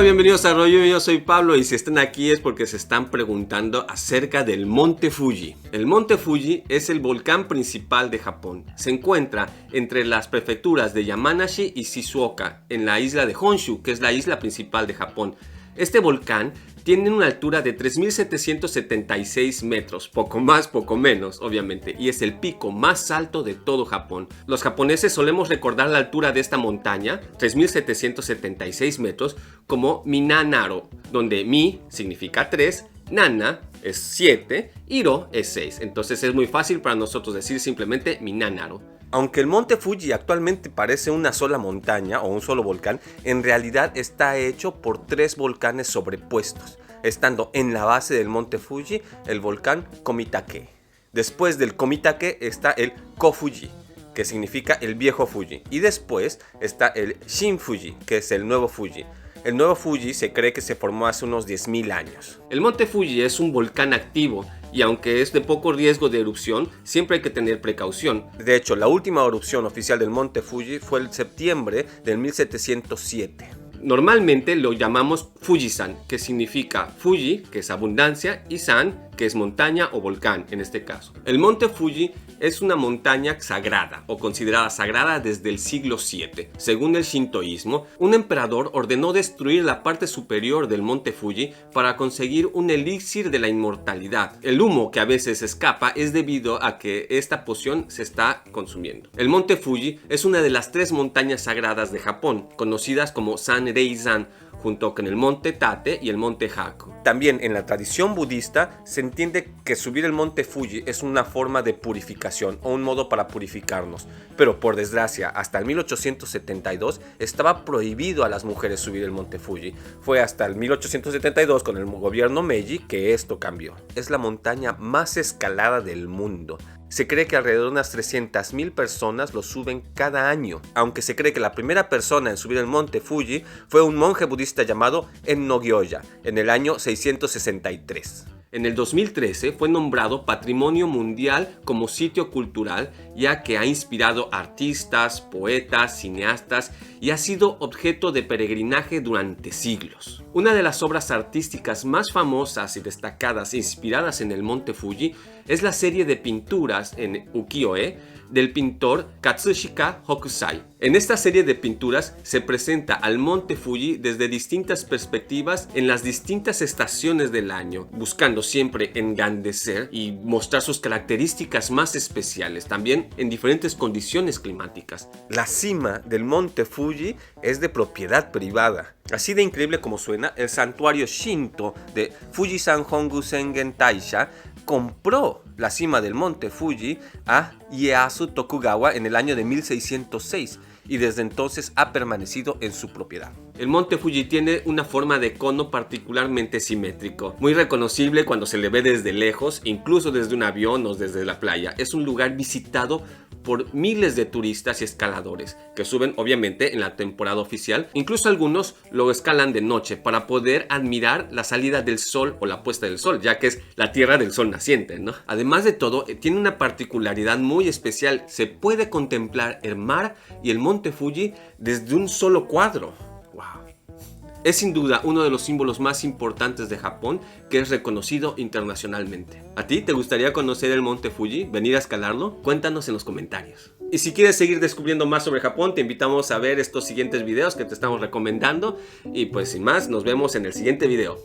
Hola, bienvenidos a Rollo, yo soy Pablo y si están aquí es porque se están preguntando acerca del Monte Fuji. El Monte Fuji es el volcán principal de Japón. Se encuentra entre las prefecturas de Yamanashi y Shizuoka, en la isla de Honshu, que es la isla principal de Japón. Este volcán tiene una altura de 3.776 metros, poco más, poco menos, obviamente, y es el pico más alto de todo Japón. Los japoneses solemos recordar la altura de esta montaña, 3.776 metros, como Minanaro, donde Mi significa 3, Nana es 7, Hiro es 6. Entonces es muy fácil para nosotros decir simplemente Minanaro. Aunque el monte Fuji actualmente parece una sola montaña o un solo volcán, en realidad está hecho por 3 volcanes sobrepuestos, estando en la base del monte Fuji el volcán Komitake. Después del Komitake está el Kofuji, que significa el viejo Fuji, y después está el Shin Fuji, que es el nuevo Fuji. El nuevo Fuji se cree que se formó hace unos 10.000 años. El monte Fuji es un volcán activo y aunque es de poco riesgo de erupción, siempre hay que tener precaución. De hecho, la última erupción oficial del monte Fuji fue en septiembre del 1707. Normalmente lo llamamos Fujisan, que significa Fuji, que es abundancia, y San, que es montaña o volcán en este caso. El monte Fuji es una montaña sagrada o considerada sagrada desde el siglo VII. Según el shintoísmo, un emperador ordenó destruir la parte superior del monte Fuji para conseguir un elixir de la inmortalidad. El humo que a veces escapa es debido a que esta poción se está consumiendo. El monte Fuji es una de las 3 montañas sagradas de Japón, conocidas como Sanreizan, junto con el monte Tate y el monte Haku. También en la tradición budista se entiende que subir el monte Fuji es una forma de purificación o un modo para purificarnos, pero por desgracia hasta el 1872 estaba prohibido a las mujeres subir el monte Fuji. Fue hasta el 1872 con el gobierno Meiji que esto cambió. Es la montaña más escalada del mundo. Se cree que alrededor de unas 300.000 personas lo suben cada año, aunque se cree que la primera persona en subir el monte Fuji fue un monje budista llamado Enno Gyoja en el año 663. En el 2013 fue nombrado Patrimonio Mundial como sitio cultural, ya que ha inspirado artistas, poetas, cineastas y ha sido objeto de peregrinaje durante siglos. Una de las obras artísticas más famosas y destacadas inspiradas en el monte Fuji es la serie de pinturas en ukiyo-e del pintor Katsushika Hokusai. En esta serie de pinturas se presenta al monte Fuji desde distintas perspectivas en las distintas estaciones del año, buscando siempre engrandecer y mostrar sus características más especiales, también en diferentes condiciones climáticas. La cima del monte Fuji es de propiedad privada. Así de increíble como suena, el santuario Shinto de Fujisan Hongu Sengen Taisha compró la cima del monte Fuji a Ieyasu Tokugawa en el año de 1606 y desde entonces ha permanecido en su propiedad. El monte Fuji tiene una forma de cono particularmente simétrico, muy reconocible cuando se le ve desde lejos, incluso desde un avión o desde la playa. Es un lugar visitado por miles de turistas y escaladores que suben obviamente en la temporada oficial. Incluso algunos lo escalan de noche para poder admirar la salida del sol o la puesta del sol, ya que es la tierra del sol naciente, ¿no? Además de todo, tiene una particularidad muy especial. Se puede contemplar el mar y el monte Fuji desde un solo cuadro. ¡Wow! Es sin duda uno de los símbolos más importantes de Japón que es reconocido internacionalmente. ¿A ti te gustaría conocer el monte Fuji? ¿Venir a escalarlo? Cuéntanos en los comentarios. Y si quieres seguir descubriendo más sobre Japón, te invitamos a ver estos siguientes videos que te estamos recomendando. Y pues sin más, nos vemos en el siguiente video.